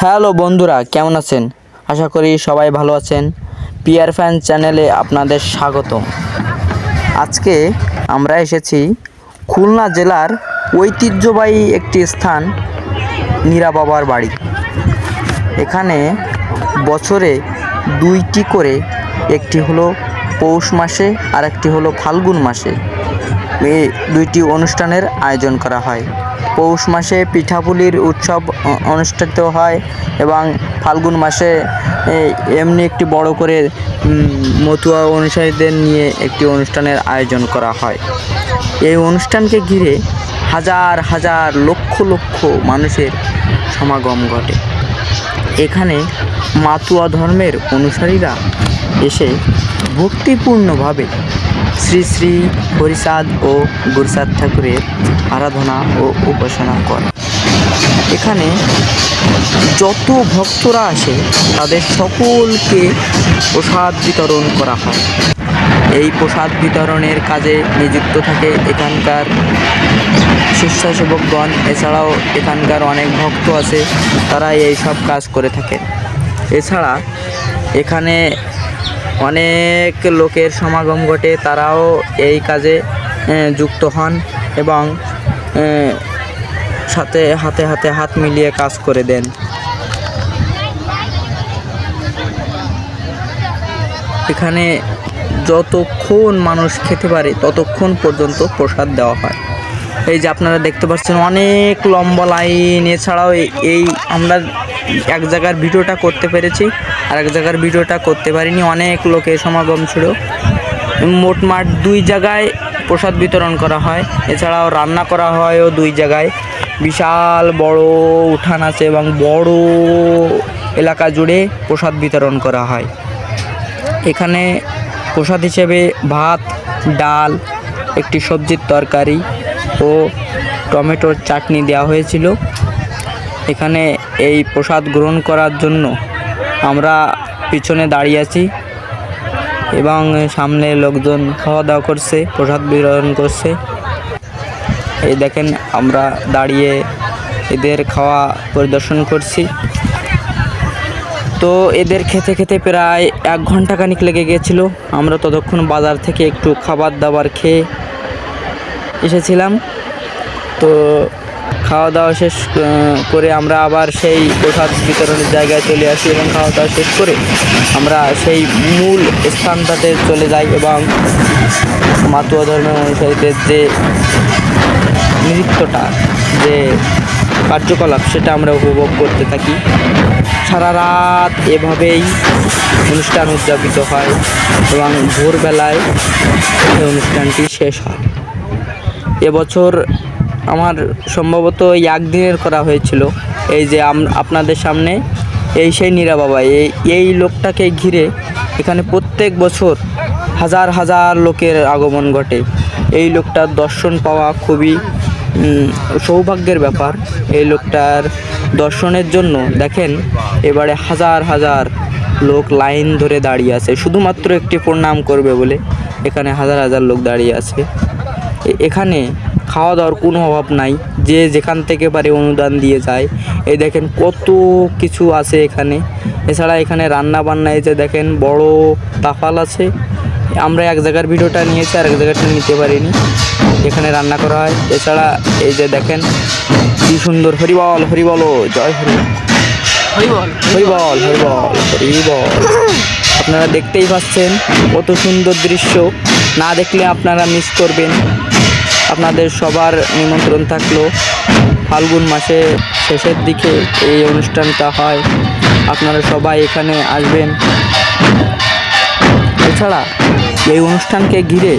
Hello বন্ধুরা, কেমন আছেন? আশা করি সবাই ভালো আছেন। পিয়ার ফ্যান চ্যানেলে আপনাদের স্বাগতম। আজকে আমরা এসেছি খুলনা জেলার ঐতিহ্যবাহী একটি স্থান, নীরা বাবার বাড়ি। এখানে বছরে দুইটি করে, একটি হলো পৌষ মাসে আর একটি হলো ফাল্গুন মাসে, এই দুইটি অনুষ্ঠানের আয়োজন করা হয়। পৌষ মাসে পিঠাপুলির উৎসব অনুষ্ঠিত হয় এবং ফাল্গুন মাসে এমনি একটি বড় করে মতুয়া অনুসারীদের নিয়ে একটি অনুষ্ঠানের আয়োজন করা হয়। এই অনুষ্ঠানকে ঘিরে হাজার হাজার লক্ষ লক্ষ মানুষের সমাগম ঘটে। এখানে মাতুয়া ধর্মের অনুসারীরা এসে ভক্তিপূর্ণভাবে শ্রী শ্রী হরিচাঁদ ও গুরুচাঁদ ঠাকুরের আরাধনা ও উপাসনা করে। এখানে যত ভক্তরা আসে তাদের সকলকে প্রসাদ বিতরণ করা হয়। এই প্রসাদ বিতরণের কাজে নিযুক্ত থাকে এখানকার স্বেচ্ছাসেবকগণ। এছাড়াও এখানকার অনেক ভক্ত আছে, তারা এই সব কাজ করে থাকে। এছাড়া এখানে অনেক লোকের সমাগম ঘটে, তারাও এই কাজে যুক্ত হন এবং সাথে হাতে হাতে হাত মিলিয়ে কাজ করে দেন। এখানে যতক্ষণ মানুষ খেতে পারে ততক্ষণ পর্যন্ত প্রসাদ দেওয়া হয়। এই যে আপনারা দেখতে পাচ্ছেন অনেক লম্বা লাইন। এছাড়াও এই আমরা এক জায়গার ভিডিওটা করতে পেরেছি, আর এক জায়গার ভিডিওটা করতে পারিনি। অনেক লোকের সমাগম ছিল। মোটমাট দুই জায়গায় প্রসাদ বিতরণ করা হয়। এছাড়াও রান্না করা হয়ও দুই জায়গায়। বিশাল বড় উঠান আছে এবং বড় এলাকা জুড়ে প্রসাদ বিতরণ করা হয়। এখানে প্রসাদ হিসেবে ভাত, ডাল, একটি সবজির তরকারি ও টমেটোর চাটনি দেওয়া হয়েছিল। এখানে এই প্রসাদ গ্রহণ করার জন্য আমরা পিছনে দাঁড়িয়ে আছি এবং সামনে লোকজন খাওয়া দাওয়া করছে, প্রসাদ বিতরণ করছে। এই দেখেন আমরা দাঁড়িয়ে এদের খাওয়া পরিদর্শন করছি। তো এদের খেতে খেতে প্রায় 1 ঘন্টা খানিক লেগে গিয়েছিল। আমরা ততক্ষণ বাজার থেকে একটু খাবার দাবার খেয়ে এসেছিলাম। তো খাওয়া দাওয়া শেষ করে আমরা আবার সেই প্রসাদ বিতরণের জায়গায় চলে আসি এবং খাওয়া দাওয়া শেষ করে আমরা সেই মূল স্থানটাতে চলে যাই এবং মাতুয়া ধর্মের অনুসারীদের যে নৃত্যটা, যে কার্যকলাপ, সেটা আমরা উপভোগ করতে থাকি। সারা রাত এভাবেই অনুষ্ঠান উদযাপিত হয় এবং ভোরবেলায় এই অনুষ্ঠানটি শেষ হয়। এবছর আমার সম্ভবত 1 দিনের করা হয়েছিল। এই যে আপনাদের সামনে এই সেই নীরা বাবা, এই লোকটাকে ঘিরে এখানে প্রত্যেক বছর হাজার হাজার লোকের আগমন ঘটে। এই লোকটার দর্শন পাওয়া খুবই সৌভাগ্যের ব্যাপার। এই লোকটার দর্শনের জন্য দেখেন এবারে হাজার হাজার লোক লাইন ধরে দাঁড়িয়ে আছে, শুধুমাত্র একটি প্রণাম করবে বলে। এখানে হাজার হাজার লোক দাঁড়িয়ে আছে। এখানে খাওয়া দাওয়ার কোনো অভাব নাই, যে যেখান থেকে পারে অনুদান দিয়ে যায়। এই দেখেন কত কিছু আছে এখানে। এছাড়া এখানে রান্না বান্না, এই যে দেখেন বড় তাফাল আছে। আমরা এক জায়গার ভিডিওটা নিয়েছি, আর এক জায়গাটা নিতে পারিনি। এখানে রান্না করা হয়। এছাড়া এই যে দেখেন কি সুন্দর, হরিবল হরিবল, জয় হরিবল হরিবল হরিবল হরিবল। আপনারা দেখতেই পাচ্ছেন কত সুন্দর দৃশ্য, না দেখলে আপনারা মিস করবেন। আপনাদের সবার নিমন্ত্রণ থাকলো, ফাল্গুন মাসে শেষের দিকে এই অনুষ্ঠানটা হয়। আপনারা সবাই এখানে আসবেন। এছাড়া এই অনুষ্ঠানকে ঘিরে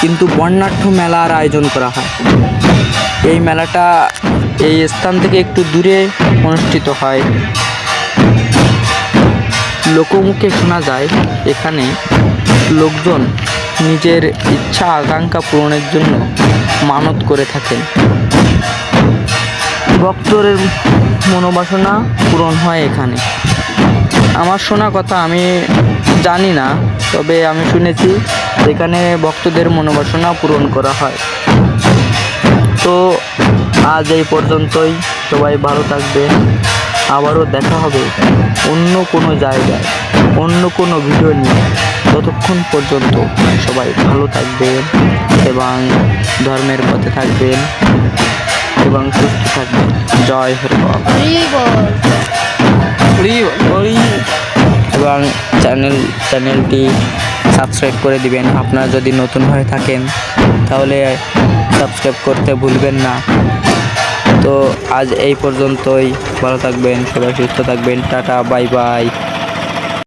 কিন্তু বর্ণাঢ্য মেলার আয়োজন করা হয়। এই মেলাটা এই স্থান থেকে একটু দূরে অনুষ্ঠিত হয়। লোকমুখে শোনা যায় এখানে লোকজন নিজের ইচ্ছা আকাঙ্ক্ষা পূরণের জন্য মানত করে থাকেন। ভক্তদের মনোবাসনা পূরণ হয় এখানে। আমার শোনা কথা, আমি জানি না, তবে আমি শুনেছি এখানে ভক্তদের মনোবাসনা পূরণ করা হয়। তো আজ এই পর্যন্তই। সবাই ভালো থাকবে। আবারও দেখা হবে অন্য কোনো জায়গায়, অন্য কোনো ভিডিও নিয়ে। ততক্ষণ পর্যন্ত সবাই ভালো থাকবেন এবং ধর্মের পথে থাকবেন এবং সুস্থ থাকবেন। জয় হরিবল। এবং চ্যানেলটি সাবস্ক্রাইব করে দিবেন। আপনারা যদি নতুন হয়ে থাকেন তাহলে সাবস্ক্রাইব করতে ভুলবেন না। তো আজ এই পর্যন্তই। ভালো থাকবেন, সবাই সুস্থ থাকবেন। Tata, bye bye.